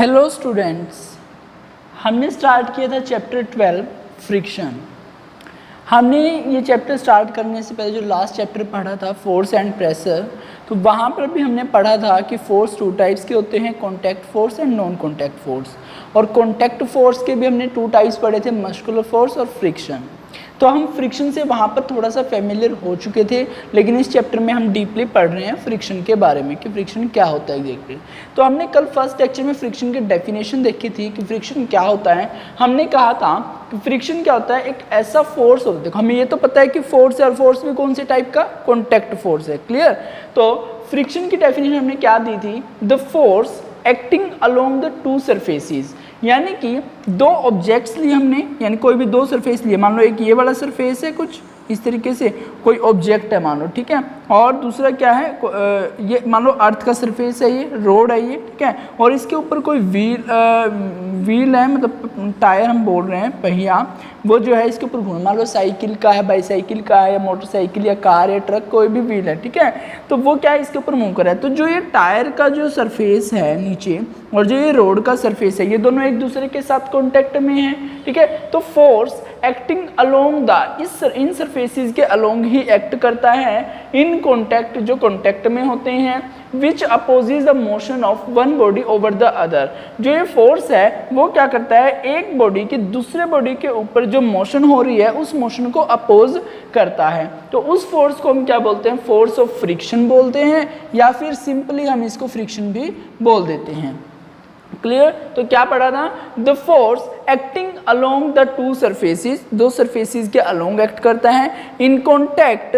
Hello students, हमने start किया था चैप्टर 12 फ्रिक्शन। हमने ये चैप्टर स्टार्ट करने से पहले जो लास्ट चैप्टर पढ़ा था फोर्स एंड प्रेशर, तो वहाँ पर भी हमने पढ़ा था कि फोर्स टू टाइप्स के होते हैं, contact force and non contact force. और कॉन्टैक्ट फोर्स के भी हमने 2 टाइप्स पढ़े थे, मस्कुलर फोर्स और फ्रिक्शन। तो हम फ्रिक्शन से वहाँ पर थोड़ा सा फेमिलियर हो चुके थे, लेकिन इस चैप्टर में हम डीपली पढ़ रहे हैं फ्रिक्शन के बारे में कि फ्रिक्शन क्या होता है एग्जैक्टली। तो हमने कल फर्स्ट लेक्चर में फ्रिक्शन की डेफिनेशन देखी थी कि फ्रिक्शन क्या होता है। हमने कहा था कि फ्रिक्शन क्या होता है, एक ऐसा फोर्स होता है। देखो हमें ये तो पता है कि फोर्स है, और फोर्स भी कौन से टाइप का, कॉन्टैक्ट फोर्स है, क्लियर। तो फ्रिक्शन की डेफिनेशन हमने क्या दी थी, the force acting along the 2 surfaces, यानी कि 2 ऑब्जेक्ट्स लिए हमने, यानी कोई भी 2 सरफेस लिए। मान लो एक ये वाला सरफेस है, कुछ इस तरीके से कोई ऑब्जेक्ट है मान लो, ठीक है। और दूसरा क्या है, ये मान लो अर्थ का सरफेस है, ये रोड है ये, ठीक है। और इसके ऊपर कोई व्हील है, मतलब टायर हम बोल रहे हैं, पहिया, वो जो है इसके ऊपर घूम, मान लो साइकिल का है, बाईसाइकिल का है, या मोटरसाइकिल या कार या ट्रक, कोई भी व्हील है, ठीक है। तो वो क्या है, इसके ऊपर मूव कर रहा है। तो जो ये टायर का जो सरफेस है नीचे और जो ये रोड का सरफेस है, ये दोनों एक दूसरे के साथ कॉन्टैक्ट में है, ठीक है। तो फोर्स एक्टिंग अलोंग द इन सरफेसेस के अलोंग ही एक्ट करता है इन कॉन्टैक्ट, जो कॉन्टैक्ट में होते हैं, which opposes the motion of one body over the other. जो ये फोर्स है वो क्या करता है, एक बॉडी की दूसरे बॉडी के ऊपर जो मोशन हो रही है उस मोशन को अपोज करता है। तो उस फोर्स को हम क्या बोलते हैं, फोर्स ऑफ फ्रिक्शन बोलते हैं, या फिर सिंपली हम इसको फ्रिक्शन भी बोल देते हैं, क्लियर। तो क्या पढ़ा था, the force acting along the 2 surfaces, 2 surfaces के अलोंग एक्ट करता है, in contact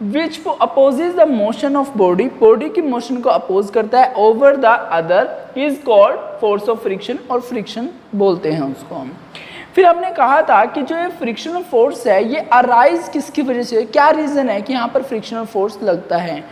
which opposes the motion of body, body की मोशन को अपोज करता है, over the other is called force of friction, और फ्रिक्शन बोलते हैं उसको हम। फिर हमने कहा था कि जो ये फ्रिक्शनल फोर्स है ये अराइज किसकी वजह से, क्या रीजन है कि यहाँ पर फ्रिक्शनल फोर्स लगता है।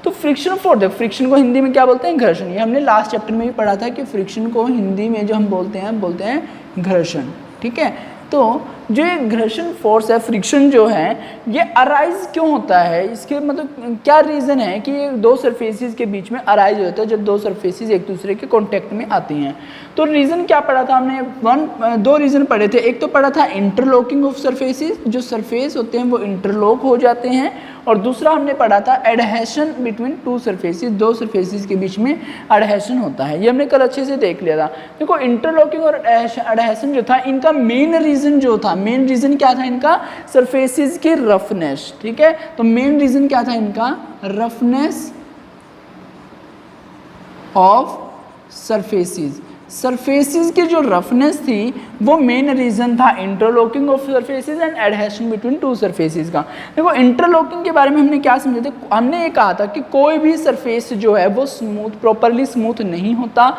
तो फ्रिक्शनल फोर्स, फ्रिक्शन को हिंदी में क्या बोलते हैं, घर्षण। ये हमने लास्ट चैप्टर में भी पढ़ा था कि फ्रिक्शन को हिंदी में जो हम बोलते हैं घर्षण, ठीक है। तो जो ये घर्षण फोर्स है, फ्रिक्शन जो है, ये अराइज क्यों होता है, इसके मतलब क्या रीज़न है कि ये 2 सरफेसेस के बीच में अराइज होता है जब 2 सरफेसेस एक दूसरे के कांटेक्ट में आती हैं। तो रीज़न क्या पढ़ा था हमने, 2 रीज़न पढ़े थे। एक तो पढ़ा था इंटरलॉकिंग ऑफ सरफेसेस, जो सरफेस होते हैं वो इंटरलॉक हो जाते हैं, और दूसरा हमने पढ़ा था एडहेशन बिटवीन 2 सरफेसेस, 2 सरफेसेस के बीच में एडहेशन होता है। ये हमने कल अच्छे से देख लिया था। देखो इंटरलॉकिंग और एडहेशन जो था, इनका मेन रीज़न जो था, मेन रीज़न क्या था इनका, सरफेसेस की रफनेस, ठीक है। तो मेन रीज़न क्या था इनका, रफनेस ऑफ सरफेसेस। सरफेसेस की जो रफनेस थी वो मेन रीजन था interlocking of surfaces and adhesion between 2 surfaces का। देखो इंटरलॉकिंग के बारे में हमने क्या समझे थे, हमने ये कहा था कि कोई भी सरफेस जो है वो स्मूथ, प्रॉपरली स्मूथ नहीं होता।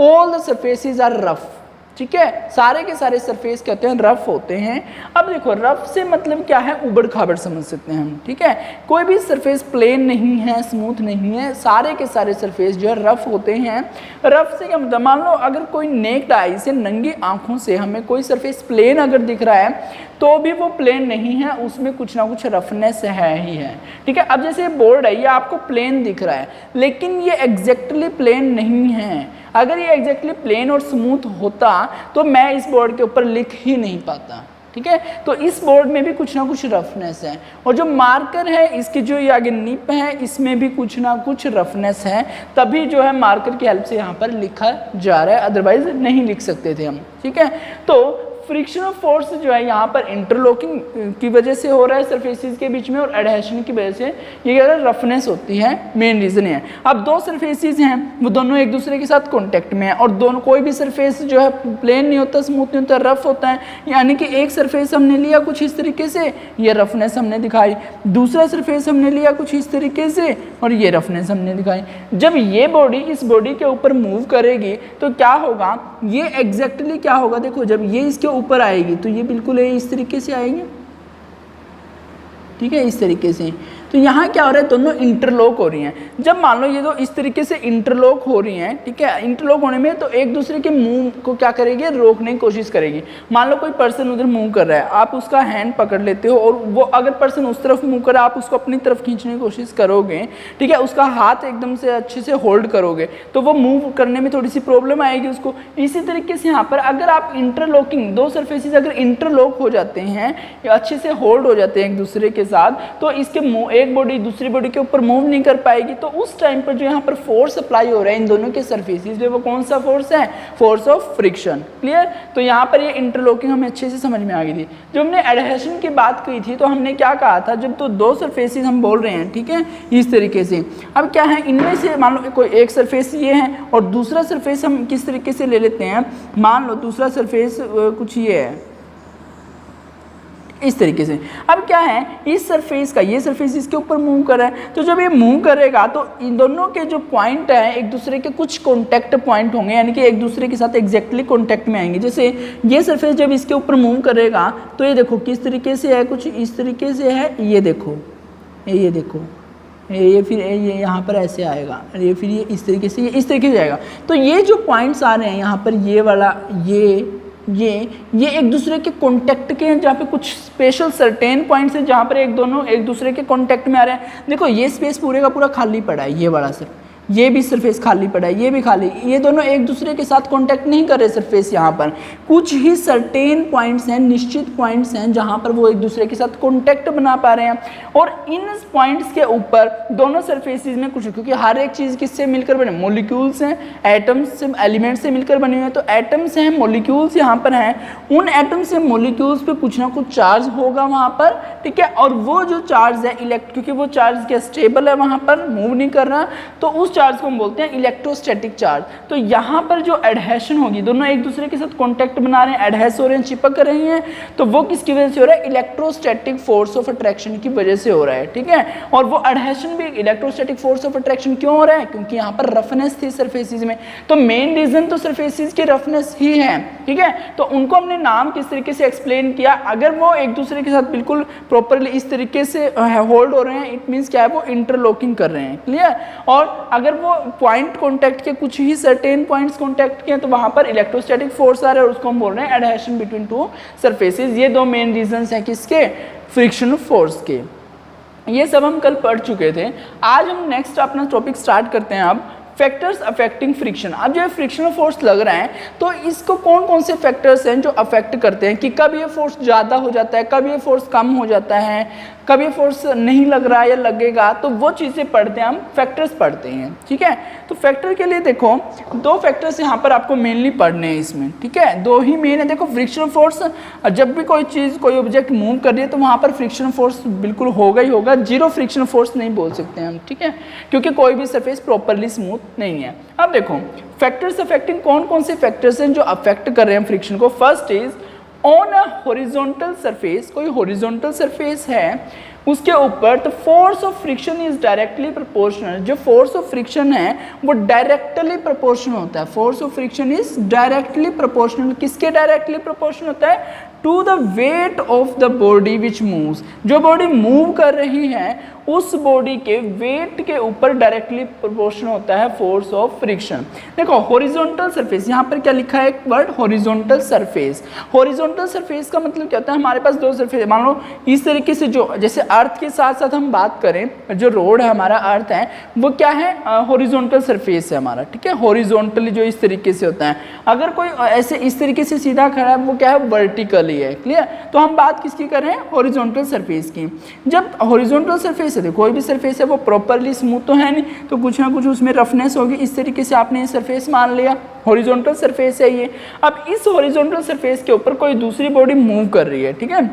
All the surfaces are rough, ठीक है, सारे के सारे सरफेस कहते हैं रफ होते हैं। अब देखो रफ से मतलब क्या है, उबड़ खाबड़ समझ सकते हैं हम, ठीक है। कोई भी सरफेस प्लेन नहीं है, स्मूथ नहीं है, सारे के सारे सरफेस जो है रफ होते हैं। रफ से क्या मतलब, मान लो अगर कोई नेक्ड आई से, नंगी आंखों से हमें कोई सरफेस प्लेन अगर दिख रहा है तो भी वो प्लेन नहीं है, उसमें कुछ ना कुछ रफनेस है ही है, ठीक है। अब जैसे बोर्ड है, ये आपको प्लेन दिख रहा है, लेकिन ये एग्जैक्टली प्लेन नहीं है। अगर ये एग्जैक्टली प्लेन और स्मूथ होता तो मैं इस बोर्ड के ऊपर लिख ही नहीं पाता, ठीक है। तो इस बोर्ड में भी कुछ ना कुछ रफनेस है, और जो मार्कर है इसकी जो ये आगे निप है इसमें भी कुछ ना कुछ रफनेस है, तभी जो है मार्कर की हेल्प से यहाँ पर लिखा जा रहा है, अदरवाइज नहीं लिख सकते थे हम, ठीक है। तो फ्रिक्शनल फोर्स जो है यहाँ पर इंटरलॉकिंग की वजह से हो रहा है सरफेसेस के बीच में, और एडहेशन की वजह से ये क्या है, रफनेस होती है, मेन रीजन है। अब 2 सरफेसेस हैं, वो दोनों एक दूसरे के साथ कांटेक्ट में है, और दोनों, कोई भी सरफेस जो है प्लेन नहीं होता, स्मूथ नहीं होता, रफ होता है। यानी कि एक सरफेस हमने लिया कुछ इस तरीके से, ये रफनेस हमने दिखाई, दूसरा सरफेस हमने लिया कुछ इस तरीके से और ये रफनेस हमने दिखाई। जब ये बॉडी इस बॉडी के ऊपर मूव करेगी तो क्या होगा, ये एग्जैक्टली क्या होगा, देखो जब ये इसके ऊपर आएगी तो ये बिल्कुल इस तरीके से आएंगे, ठीक है, इस तरीके से। तो यहाँ क्या हो रहा है, दोनों इंटरलॉक हो रही हैं। जब मान लो ये दो इस तरीके से इंटरलॉक हो रही हैं, ठीक है, इंटरलॉक होने में तो एक दूसरे के मूव को क्या करेगी, रोकने की कोशिश करेगी। मान लो कोई पर्सन उधर मूव कर रहा है, आप उसका हैंड पकड़ लेते हो और वो अगर पर्सन उस तरफ मूव कर रहा है, आप उसको अपनी तरफ खींचने की कोशिश करोगे, ठीक है, उसका हाथ एकदम से अच्छे से होल्ड करोगे तो वो मूव करने में थोड़ी सी प्रॉब्लम आएगी उसको। इसी तरीके से यहाँ पर अगर आप इंटरलॉकिंग, दो सरफेसेस अगर इंटरलॉक हो जाते हैं या अच्छे से होल्ड हो जाते हैं एक दूसरे के साथ, तो इसके एक बॉडी दूसरी बॉडी के ऊपर मूव नहीं कर पाएगी। तो उस टाइम पर जो यहाँ पर फोर्स अप्लाई हो रहा है इन दोनों के सरफेसेस पे, वो कौन सा फोर्स है, फोर्स ऑफ फ्रिक्शन। क्लियर। तो यहाँ पर ये इंटरलॉकिंग हमें अच्छे से समझ में आ गई थी। जब हमने एडहेशन की बात की थी तो हमने क्या कहा था, जब तो दो सरफेसेस हम बोल रहे हैं, ठीक है, इस तरीके से, अब क्या है, इनमें से मान लो कोई एक सरफेस ये है और दूसरा सरफेस हम किस तरीके से ले लेते हैं, मान लो दूसरा सरफेस कुछ ये है इस तरीके से। अब क्या है, इस सरफेस का ये सरफेस इसके ऊपर मूव कर रहा है, तो जब ये मूव करेगा तो इन दोनों के जो पॉइंट है एक दूसरे के कुछ कॉन्टैक्ट पॉइंट होंगे, यानी कि एक दूसरे के साथ एग्जैक्टली कॉन्टैक्ट में आएंगे। जैसे ये सरफेस जब इसके ऊपर मूव करेगा तो ये देखो किस तरीके से है, कुछ इस तरीके से है, ये देखो, ये देखो, ये फिर ये यहाँ पर ऐसे आएगा, ये फिर ये इस तरीके से, ये इस तरीके से आएगा। तो ये जो पॉइंट्स आ रहे हैं यहाँ पर, ये वाला, ये एक दूसरे के कांटेक्ट के हैं, जहाँ पे कुछ स्पेशल सर्टेन पॉइंट्स हैं जहाँ पर एक दोनों एक दूसरे के कांटेक्ट में आ रहे हैं। देखो ये स्पेस पूरे का पूरा खाली पड़ा है, ये वाला सर, ये भी सरफेस खाली पड़ा है, ये भी खाली, ये दोनों एक दूसरे के साथ कांटेक्ट नहीं कर रहे सरफेस। यहाँ पर कुछ ही सर्टेन पॉइंट्स हैं, निश्चित पॉइंट्स हैं जहाँ पर वो एक दूसरे के साथ कांटेक्ट बना पा रहे हैं। और इन पॉइंट्स के ऊपर दोनों सरफेसेस में कुछ, क्योंकि हर एक चीज़ किससे मिलकर बने, मॉलिक्यूल्स हैं, एटम्स से, एलिमेंट्स से मिलकर बने हुए हैं। तो एटम्स हैं, मॉलिक्यूल्स यहाँ पर हैं, उन एटम्स से मॉलिक्यूल्स पे कुछ ना कुछ चार्ज होगा वहाँ पर, ठीक है। और वो जो चार्ज है क्योंकि वो चार्ज क्या स्टेबल है, वहाँ पर मूव नहीं कर रहा, तो उस चार्ज को हम बोलते हैं इलेक्ट्रोस्टैटिक चार्ज। तो यहाँ पर जो एडहेशन होगी, दोनों एक दूसरे के साथ कांटेक्ट बना रहे हैं, एडहेस हो रहे हैं, चिपक रहे हैं, तो वो किसकी वजह से हो रहा है, इलेक्ट्रोस्टैटिक फोर्स ऑफ अट्रैक्शन की वजह से हो रहा है, ठीक है। और वो एडहेशन भी इलेक्ट्रोस्टैटिक फोर्स ऑफ अट्रैक्शन क्यों हो रहा है, क्योंकि यहाँ पर रफनेस थी सरफेसेस में। तो मेन रीजन तो सरफेसेस की रफनेस ही है, ठीक है। तो उनको हमने नाम किस तरीके से एक्सप्लेन किया, अगर वो एक दूसरे के साथ बिल्कुल प्रॉपरली इस तरीके से होल्ड हो रहे हैं, इट मीन्स क्या है, वो इंटरलॉकिंग कर रहे हैं। क्लियर। और अगर वो पॉइंट कॉन्टैक्ट के कुछ ही सर्टेन पॉइंट्स कॉन्टैक्ट के, तो वहां पर इलेक्ट्रोस्टैटिक फोर्स आ रहा है और उसको हम बोल रहे हैं एडहेशन बिटवीन टू सरफेसेस। ये दो मेन रीजंस हैं किसके, फ्रिक्शन फोर्स के। ये सब हम कल पढ़ चुके थे। आज हम नेक्स्ट अपना टॉपिक स्टार्ट करते हैं। अब फैक्टर्स अफेक्टिंग फ्रिक्शन। अब जो फ्रिक्शनल फोर्स लग रहा है तो इसको कौन कौन से फैक्टर्स हैं जो अफेक्ट करते हैं, कि कब ये फोर्स ज़्यादा हो जाता है, कब ये फोर्स कम हो जाता है, कब ये फोर्स नहीं लग रहा है या लगेगा, तो वो चीज़ें पढ़ते हैं हम, फैक्टर्स पढ़ते हैं, ठीक है। तो फैक्टर के लिए देखो दो फैक्टर्स यहाँ पर आपको मेनली पढ़ने हैं इसमें, ठीक है, दो ही मेन है। देखो फ्रिक्शनल फोर्स, जब भी कोई चीज़ कोई ऑब्जेक्ट मूव कर रही है तो वहाँ पर फ्रिक्शनल फोर्स बिल्कुल होगा ही होगा, जीरो फ्रिक्शनल फोर्स नहीं बोल सकते हम, ठीक है, क्योंकि कोई भी सरफेस प्रॉपरली स्मूथ नहीं है। अब देखो फैक्टर्स अफेक्टिंग, कौन कौन से फैक्टर्स हैं जो अफेक्ट कर रहे हैं फ्रिक्शन को। First is on a horizontal surface, कोई हॉरिजॉन्टल सरफेस है उसके ऊपर, तो force of friction is directly proportional. जो फोर्स ऑफ फ्रिक्शन है वो डायरेक्टली प्रोपोर्शनल होता है। Force of friction is directly proportional, किसके डायरेक्टली प्रोपोर्शनल होता है, to the weight of the body which moves. जो बॉडी मूव कर रही है उस बॉडी के वेट के ऊपर डायरेक्टली प्रोपोर्शनल होता है फोर्स ऑफ फ्रिक्शन। देखो हॉरिजॉन्टल सरफेस, यहाँ पर क्या लिखा है एक word, horizontal surface. Horizontal surface का मतलब क्या होता है, हमारे पास दो सरफेस, मान लो इस तरीके से, जो जैसे अर्थ के साथ साथ हम बात करें, जो रोड है हमारा, अर्थ है, वो क्या है, हॉरिजॉन्टल सरफेस है हमारा, ठीक है, हॉरिजॉन्टली जो इस तरीके से होता है। अगर कोई ऐसे इस तरीके से सीधा खड़ा है वो क्या है, वर्टिकली है। क्लियर। तो हम बात किसकी कर रहे हैं, हॉरिजॉन्टल सरफेस की। जब हॉरिजॉन्टल सरफेस है, कोई भी सरफेस है वो प्रॉपरली स्मूथ तो है नहीं, तो कुछ ना कुछ उसमें रफनेस होगी। इस तरीके से आपने ये सरफेस मान लिया, हॉरिजॉन्टल सरफेस है ये। अब इस हॉरिजॉन्टल सरफेस के ऊपर कोई दूसरी बॉडी मूव कर रही है, ठीक है।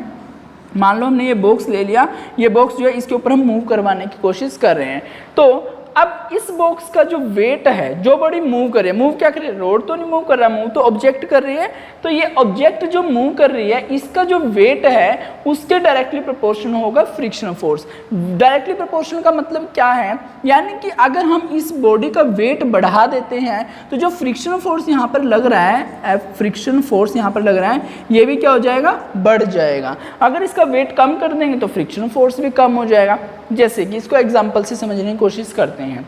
मान लो हमने ये बॉक्स ले लिया, ये बॉक्स जो है इसके ऊपर हम मूव करवाने की कोशिश कर रहे हैं। तो अब इस बॉक्स का जो वेट है, जो बॉडी मूव कर रही है, मूव क्या कर रही है, रोड तो नहीं मूव कर रहा, मूव तो ऑब्जेक्ट कर रही है। तो ये ऑब्जेक्ट जो मूव कर रही है इसका जो वेट है उसके डायरेक्टली प्रोपोर्शनल होगा फ्रिक्शनल फोर्स। डायरेक्टली प्रोपोर्शनल का मतलब क्या है, यानी कि अगर हम इस बॉडी का वेट बढ़ा देते हैं तो जो फ्रिक्शनल फोर्स यहाँ पर लग रहा है, फ्रिक्शन फोर्स यहाँ पर लग रहा है, ये भी क्या हो जाएगा, बढ़ जाएगा। अगर इसका वेट कम कर देंगे तो फ्रिक्शनल फोर्स भी कम हो जाएगा। जैसे कि इसको एग्जाम्पल से समझने की कोशिश करते हैं।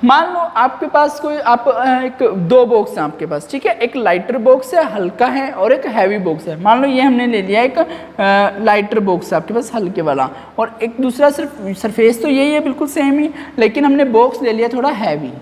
मान लो आपके पास कोई एक दो बॉक्स है आपके पास, ठीक है, एक लाइटर बॉक्स है हल्का है और एक हैवी बॉक्स है। मान लो ये हमने ले लिया एक लाइटर बॉक्स है आपके पास हल्के वाला, और एक दूसरा सरफेस तो यही है बिल्कुल सेम ही, लेकिन हमने बॉक्स ले लिया थोड़ा हैवी।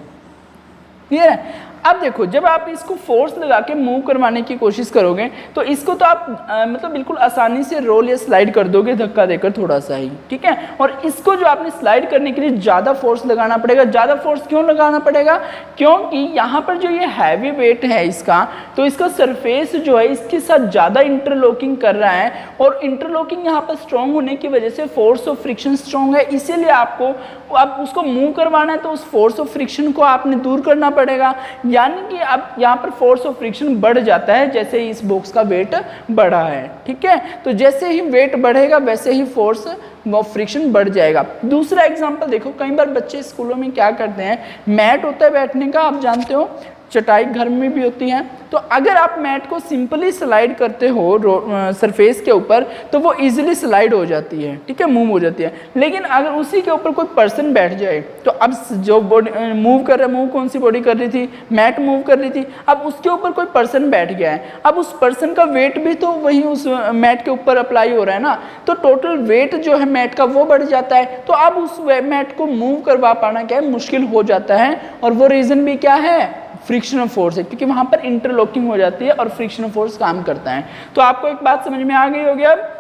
क्लियर है? अब देखो जब आप इसको फोर्स लगा के मूव करवाने की कोशिश करोगे तो इसको तो आप मतलब बिल्कुल आसानी से रोल या स्लाइड कर दोगे धक्का देकर थोड़ा सा ही, ठीक है। और इसको जो आपने स्लाइड करने के लिए ज़्यादा फोर्स लगाना पड़ेगा। ज़्यादा फोर्स क्यों लगाना पड़ेगा? क्योंकि यहाँ पर जो ये हैवी वेट है इसका, तो इसका सरफेस जो है इसके साथ ज़्यादा इंटरलॉकिंग कर रहा है, और इंटरलॉकिंग यहाँ पर स्ट्रॉन्ग होने की वजह से फोर्स ऑफ फ्रिक्शन स्ट्रॉन्ग है। इसीलिए आपको अब उसको मूव करवाना है तो उस फोर्स ऑफ फ्रिक्शन को आपने दूर करना पड़ेगा, यानी कि अब यहाँ पर फोर्स ऑफ फ्रिक्शन बढ़ जाता है जैसे ही इस बॉक्स का वेट बढ़ा है, ठीक है। तो जैसे ही वेट बढ़ेगा वैसे ही फोर्स ऑफ फ्रिक्शन बढ़ जाएगा। दूसरा एग्जांपल देखो, कई बार बच्चे स्कूलों में क्या करते हैं, मैट होता है बैठने का, आप जानते हो, चटाई घर में भी होती है, तो अगर आप मैट को सिंपली स्लाइड करते हो सरफेस के ऊपर तो वो इजीली स्लाइड हो जाती है, ठीक है, मूव हो जाती है। लेकिन अगर उसी के ऊपर कोई पर्सन बैठ जाए तो अब जो बॉडी मूव कर रहा है, मूव कौन सी बॉडी कर रही थी, मैट मूव कर रही थी, अब उसके ऊपर कोई पर्सन बैठ गया है, अब उस पर्सन का वेट भी तो वही उस मैट के ऊपर अप्लाई हो रहा है ना, तो टोटल वेट जो है मैट का वो बढ़ जाता है। तो अब उस मैट को मूव करवा पाना क्या है, मुश्किल हो जाता है, और वो रीज़न भी क्या है, फ्रिक्शनल फोर्स है, क्योंकि वहां पर इंटरलॉकिंग हो जाती है और फ्रिक्शनल फोर्स काम करता है। तो आपको एक बात समझ में आ गई होगी, अब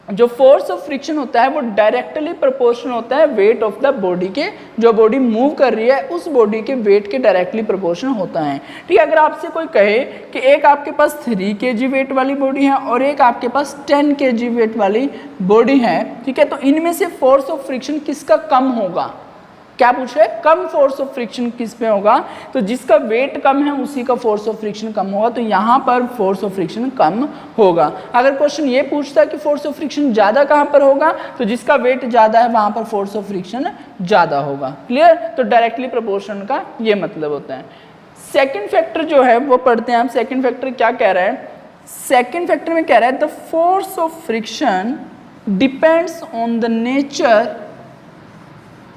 जो फोर्स ऑफ फ्रिक्शन होता है वो डायरेक्टली प्रोपोर्शनल होता है वेट ऑफ द बॉडी के, जो बॉडी मूव कर रही है उस बॉडी के वेट के डायरेक्टली प्रोपोर्शनल होता है, ठीक है। अगर आपसे कोई कहे कि एक आपके पास 3 kg वेट वाली बॉडी है और एक आपके पास 10 kg वेट वाली बॉडी है, ठीक है, तो इनमें से फोर्स ऑफ फ्रिक्शन किसका कम होगा? क्या पूछ रहे हैं, कम फोर्स ऑफ फ्रिक्शन किस पे होगा? तो जिसका वेट कम है उसी का फोर्स ऑफ फ्रिक्शन कम होगा, तो यहाँ पर फोर्स ऑफ फ्रिक्शन कम होगा। अगर क्वेश्चन ये पूछता है कि फोर्स ऑफ फ्रिक्शन ज़्यादा कहाँ पर होगा, तो जिसका वेट ज़्यादा है वहाँ पर फोर्स ऑफ फ्रिक्शन ज़्यादा होगा। क्लियर? तो डायरेक्टली प्रोपोर्शनल का ये मतलब होता है। सेकेंड फैक्टर जो है वो पढ़ते हैं हम। सेकेंड फैक्टर क्या कह रहा है? सेकेंड फैक्टर में कह रहा है the force of friction depends on the nature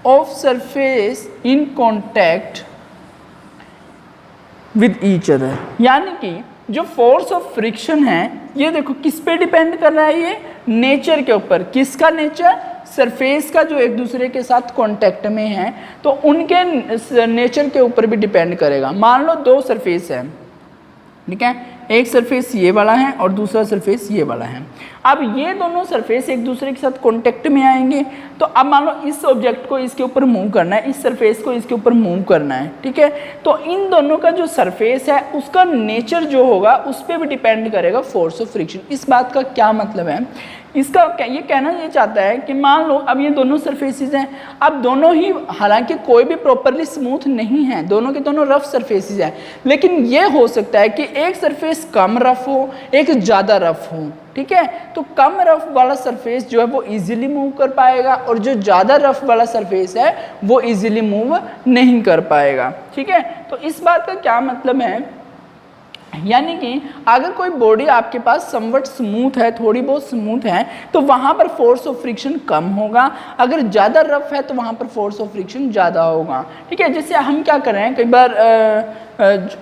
of surface in contact with each other। यानी कि जो फोर्स ऑफ फ्रिक्शन है ये देखो किस पे डिपेंड कर रहा है, ये नेचर के ऊपर। किसका नेचर? सरफेस का, जो एक दूसरे के साथ कांटेक्ट में है, तो उनके नेचर के ऊपर भी डिपेंड करेगा। मान लो 2 सरफेस है, ठीक है, एक सरफेस ये वाला है और दूसरा सरफेस ये वाला है। अब ये दोनों सरफेस एक दूसरे के साथ कांटेक्ट में आएंगे, तो अब मान लो इस ऑब्जेक्ट को इसके ऊपर मूव करना है, इस सरफेस को इसके ऊपर मूव करना है, ठीक है। तो इन दोनों का जो सरफेस है उसका नेचर जो होगा उस पर भी डिपेंड करेगा फोर्स ऑफ फ्रिक्शन। इस बात का क्या मतलब है? इसका ये कहना ये चाहता है कि मान लो अब ये दोनों सरफेसेस हैं, अब दोनों ही, हालांकि कोई भी प्रॉपरली स्मूथ नहीं है, दोनों के दोनों रफ सरफेसेस हैं, लेकिन ये हो सकता है कि एक सरफेस कम रफ हो, एक ज़्यादा रफ हो, ठीक है। तो कम रफ वाला सरफेस जो है वो इजीली मूव कर पाएगा, और जो ज़्यादा रफ वाला सरफेस है वो इजीली मूव नहीं कर पाएगा, ठीक है। तो इस बात का क्या मतलब है, यानी कि अगर कोई बॉडी आपके पास समवट स्मूथ है, थोड़ी बहुत स्मूथ है, तो वहाँ पर फोर्स ऑफ फ्रिक्शन कम होगा। अगर ज़्यादा रफ है तो वहाँ पर फोर्स ऑफ फ्रिक्शन ज़्यादा होगा, ठीक है। जैसे हम क्या कर रहे हैं, कई बार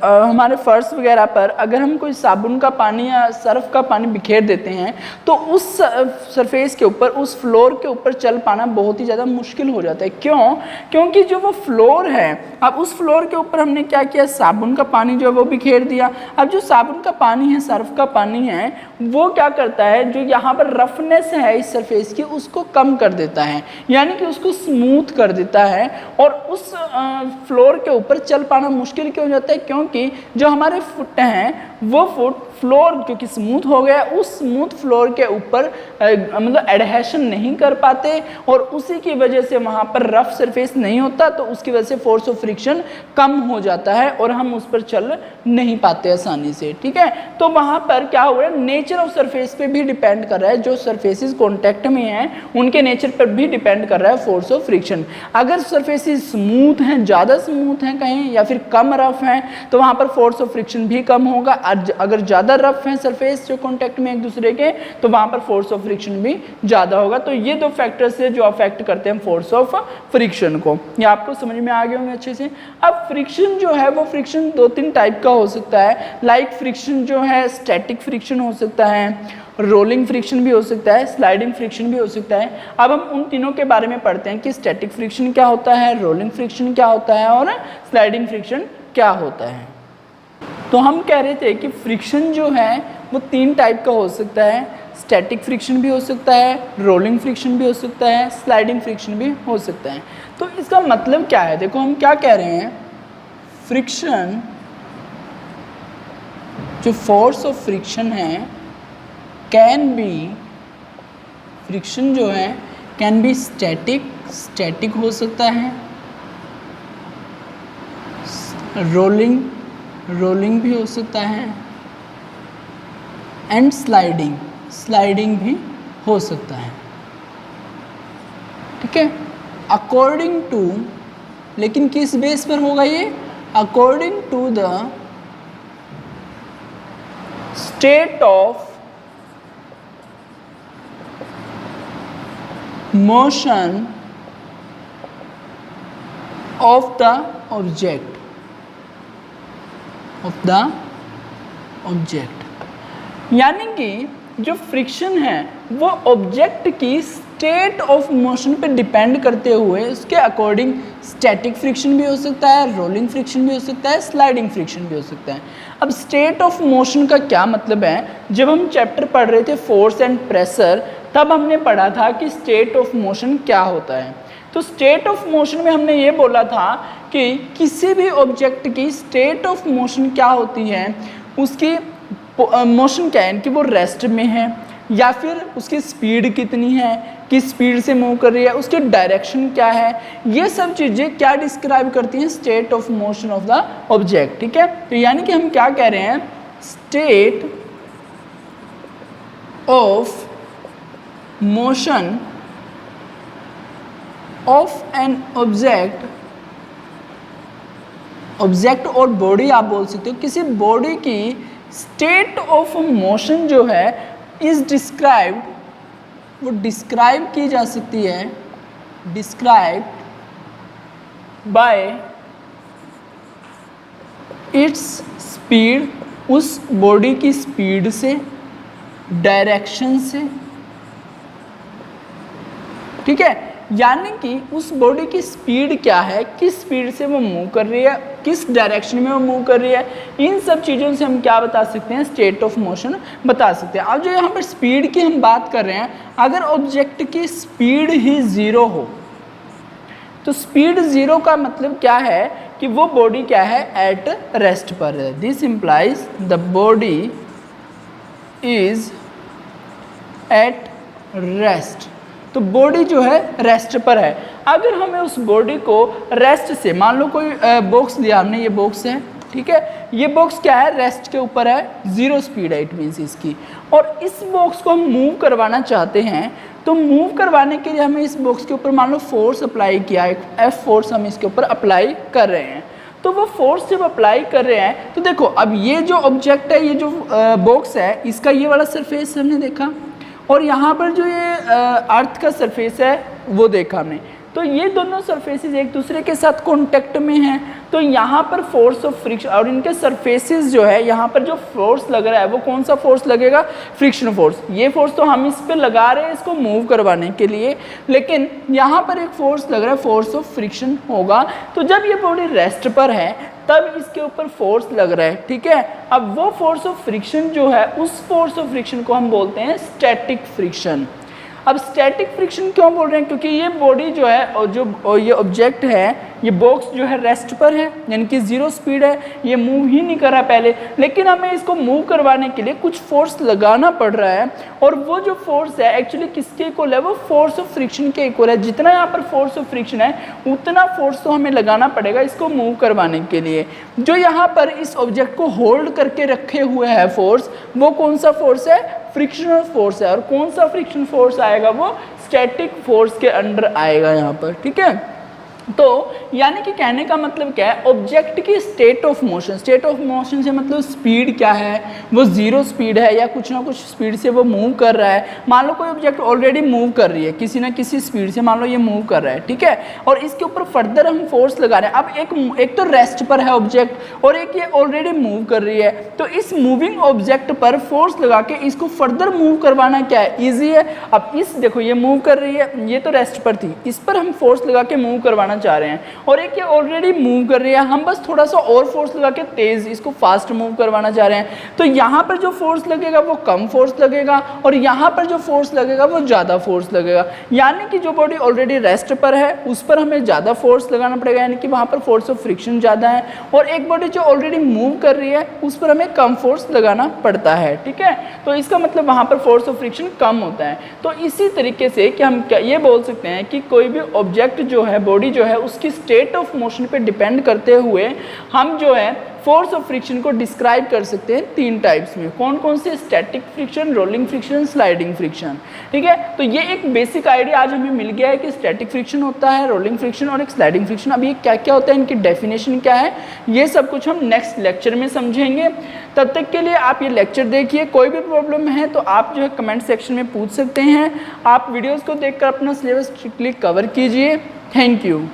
हमारे फर्श वगैरह पर अगर हम कोई साबुन का पानी या सर्फ का पानी बिखेर देते हैं तो उस सरफेस के ऊपर, उस फ्लोर के ऊपर चल पाना बहुत ही ज़्यादा मुश्किल हो जाता है। क्यों? क्योंकि जो वो फ्लोर है, अब उस फ्लोर के ऊपर हमने क्या किया, साबुन का पानी जो है वो बिखेर दिया। अब जो साबुन का पानी है, सर्फ का पानी है, वो क्या करता है, जो यहाँ पर रफनेस है इस सरफेस की उसको कम कर देता है, यानी कि उसको स्मूथ कर देता है, और उस फ्लोर के ऊपर चल पाना मुश्किल क्यों हो जाता है? क्योंकि जो हमारे फुट हैं वो फुट फ्लोर क्योंकि स्मूथ हो गया, उस स्मूथ फ्लोर के ऊपर मतलब एडहेशन नहीं कर पाते, और उसी की वजह से वहाँ पर रफ सरफेस नहीं होता, तो उसकी वजह से फोर्स ऑफ फ्रिक्शन कम हो जाता है और हम उस पर चल नहीं पाते आसानी से, ठीक है। तो वहाँ पर क्या हो रहा है, नेचर ऑफ सरफेस पे भी डिपेंड कर रहा है, जो सरफेसेस कॉन्टैक्ट में हैं उनके नेचर पर भी डिपेंड कर रहा है फोर्स ऑफ फ्रिक्शन। अगर सरफेसेस स्मूथ हैं, ज़्यादा स्मूथ हैं कहीं, या फिर कम रफ हैं, तो वहाँ पर फोर्स ऑफ फ्रिक्शन भी कम होगा। अगर ज़्यादा ज़्यादा रफ हैं सरफेस जो कॉन्टैक्ट में एक दूसरे के, तो वहाँ पर फोर्स ऑफ फ्रिक्शन भी ज़्यादा होगा। तो ये दो फैक्टर्स है जो अफेक्ट करते हैं फोर्स ऑफ फ्रिक्शन को। ये आपको समझ में आ गए होंगे अच्छे से। अब फ्रिक्शन जो है वो फ्रिक्शन 2-3 टाइप का हो सकता है। लाइक फ्रिक्शन जो है स्टैटिक फ्रिक्शन हो सकता है, रोलिंग फ्रिक्शन भी हो सकता है, स्लाइडिंग फ्रिक्शन भी हो सकता है। अब हम उन तीनों के बारे में पढ़ते हैं कि स्टैटिक फ्रिक्शन क्या होता है, रोलिंग फ्रिक्शन क्या होता है और स्लाइडिंग फ्रिक्शन क्या होता है। तो हम कह रहे थे कि फ्रिक्शन जो है वो 3 टाइप का हो सकता है। स्टैटिक फ्रिक्शन भी हो सकता है, रोलिंग फ्रिक्शन भी हो सकता है, स्लाइडिंग फ्रिक्शन भी हो सकता है। तो इसका मतलब क्या है, देखो हम क्या कह रहे हैं, फ्रिक्शन जो फोर्स ऑफ फ्रिक्शन है कैन बी, फ्रिक्शन जो है कैन बी स्टैटिक हो सकता है, रोलिंग भी हो सकता है, एंड स्लाइडिंग भी हो सकता है। ठीक है, अकॉर्डिंग टू, लेकिन किस बेस पर होगा ये, according to the state of motion of the object, यानी कि जो फ्रिक्शन है वो ऑब्जेक्ट की स्टेट ऑफ मोशन पे डिपेंड करते हुए उसके अकॉर्डिंग स्टैटिक फ्रिक्शन भी हो सकता है, रोलिंग फ्रिक्शन भी हो सकता है, स्लाइडिंग फ्रिक्शन भी हो सकता है। अब स्टेट ऑफ मोशन का क्या मतलब है, जब हम चैप्टर पढ़ रहे थे फोर्स एंड प्रेशर तब हमने पढ़ा था कि स्टेट ऑफ मोशन क्या होता है। तो स्टेट ऑफ मोशन में हमने ये बोला था कि किसी भी ऑब्जेक्ट की स्टेट ऑफ मोशन क्या होती है, उसकी मोशन क्या है कि वो रेस्ट में है या फिर उसकी स्पीड कितनी है, किस स्पीड से मूव कर रही है, उसकी डायरेक्शन क्या है, ये सब चीज़ें क्या डिस्क्राइब करती हैं, state of motion of the object. ठीक है, तो यानी कि हम क्या कह रहे हैं, state of motion of an object और बॉडी आप बोल सकते हो, किसी बॉडी की स्टेट ऑफ मोशन जो है इज डिस्क्राइब्ड, वो डिस्क्राइब की जा सकती है, डिस्क्राइब्ड बाय इट्स स्पीड, उस बॉडी की स्पीड से, डायरेक्शन से। ठीक है, यानी कि उस बॉडी की स्पीड क्या है, किस स्पीड से वो मूव कर रही है, किस डायरेक्शन में वो मूव कर रही है, इन सब चीज़ों से हम क्या बता सकते हैं, स्टेट ऑफ मोशन बता सकते हैं। अब जो यहाँ पर स्पीड की हम बात कर रहे हैं, अगर ऑब्जेक्ट की स्पीड ही 0 हो तो स्पीड 0 का मतलब क्या है कि वो बॉडी क्या है, एट रेस्ट पर है। This implies the body is at rest, तो बॉडी जो है रेस्ट पर है। अगर हमें उस बॉडी को रेस्ट से, मान लो कोई बॉक्स लिया हमने, ये बॉक्स है, ठीक है, ये बॉक्स क्या है, रेस्ट के ऊपर है, 0 स्पीड है इट मीन्स इसकी, और इस बॉक्स को हम मूव करवाना चाहते हैं। तो मूव करवाने के लिए हमें इस बॉक्स के ऊपर मान लो फोर्स अप्लाई किया, एक F फोर्स हम इसके ऊपर अप्लाई कर रहे हैं। तो वो फोर्स जब अप्लाई कर रहे हैं तो देखो अब ये जो ऑब्जेक्ट है, ये जो बॉक्स है, इसका ये वाला सरफेस हमने देखा, और यहाँ पर जो ये अर्थ का सरफेस है वो देखा हमने। तो ये दोनों सरफेसेस एक दूसरे के साथ कांटेक्ट में हैं, तो यहाँ पर फोर्स ऑफ फ्रिक्शन, और इनके सरफेसेस जो है यहाँ पर जो फोर्स लग रहा है वो कौन सा फोर्स लगेगा, फ्रिक्शन फोर्स। ये फोर्स तो हम इस पे लगा रहे हैं इसको मूव करवाने के लिए, लेकिन यहाँ पर एक फोर्स लग रहा है, फोर्स ऑफ फ्रिक्शन होगा। तो जब ये बॉडी रेस्ट पर है तब इसके ऊपर फोर्स लग रहा है, ठीक है। अब वो फोर्स ऑफ फ्रिक्शन जो है, उस फोर्स ऑफ फ्रिक्शन को हम बोलते हैं स्टैटिक फ्रिक्शन। अब स्टैटिक फ्रिक्शन क्यों बोल रहे हैं, क्योंकि ये बॉडी जो है और जो ये ऑब्जेक्ट है, ये बॉक्स जो है रेस्ट पर है, यानी कि 0 स्पीड है, ये मूव ही नहीं कर रहा पहले, लेकिन हमें इसको मूव करवाने के लिए कुछ फोर्स लगाना पड़ रहा है, और वो जो फोर्स है एक्चुअली किसके इक्वल है, वो फोर्स ऑफ फ्रिक्शन के इक्वल है। जितना यहाँ पर फोर्स ऑफ फ्रिक्शन है उतना फोर्स तो हमें लगाना पड़ेगा इसको मूव करवाने के लिए। जो यहाँ पर इस ऑब्जेक्ट को होल्ड करके रखे हुए है फोर्स, वो कौन सा फोर्स है, फ्रिक्शनल फोर्स है। और कौन सा फ्रिक्शन फोर्स आएगा, वो स्टैटिक फोर्स के अंडर आएगा यहाँ पर, ठीक है। तो यानी कि कहने का मतलब क्या है, ऑब्जेक्ट की state of motion, state of motion से मतलब स्पीड क्या है, वो जीरो स्पीड है या कुछ ना कुछ स्पीड से वो मूव कर रहा है। मान लो कोई ऑब्जेक्ट ऑलरेडी मूव कर रही है किसी ना किसी स्पीड से, मान लो ये मूव कर रहा है, ठीक है, और इसके ऊपर फर्दर हम फोर्स लगा रहे हैं। अब एक तो रेस्ट पर है ऑब्जेक्ट और एक ये ऑलरेडी मूव कर रही है, तो इस मूविंग ऑब्जेक्ट पर फोर्स लगा के इसको फर्दर मूव करवाना क्या है, ईजी है। अब इस देखो ये मूव कर रही है, ये तो रेस्ट पर थी, इस पर हम फोर्स लगा के मूव करवाना चाह रहे हैं, और एक ये ऑलरेडी मूव कर रही है, हम बस थोड़ा सा और फोर्स लगा के तेज इसको फास्ट मूव करवाना चाह रहे हैं। तो यहाँ पर जो फोर्स लगेगा वो कम फोर्स लगेगा और यहाँ पर जो फोर्स लगेगा वो ज़्यादा फोर्स लगेगा। यानी कि जो बॉडी ऑलरेडी रेस्ट पर है उस पर हमें ज़्यादा फोर्स लगाना पड़ेगा, यानी कि वहाँ पर फोर्स ऑफ फ्रिक्शन ज़्यादा है, और एक बॉडी जो ऑलरेडी मूव कर रही है उस पर हमें कम फोर्स लगाना पड़ता है, ठीक है। तो इसका मतलब वहाँ पर फोर्स ऑफ फ्रिक्शन कम होता है। तो इसी तरीके से कि हम क्या ये बोल सकते हैं कि कोई भी ऑब्जेक्ट जो है, बॉडी जो है, उसकी स्टेट ऑफ मोशन पे डिपेंड करते हुए हम जो है फोर्स ऑफ फ्रिक्शन को डिस्क्राइब कर सकते हैं तीन टाइप्स में। कौन कौन से, static friction, rolling friction, sliding friction, ठीक है। तो ये एक बेसिक आइडिया आज हमें मिल गया है कि स्टैटिक फ्रिक्शन होता है, रोलिंग फ्रिक्शन और एक स्लाइडिंग फ्रिक्शन। अब ये क्या क्या होता है, इनकी डेफिनेशन क्या है, ये सब कुछ हम नेक्स्ट लेक्चर में समझेंगे। तब तक के लिए आप ये लेक्चर देखिए, कोई भी प्रॉब्लम है तो आप जो है कमेंट सेक्शन में पूछ सकते हैं। आप वीडियोज़ को देखकर अपना सिलेबस स्ट्रिक्टली कवर कीजिए। Thank you.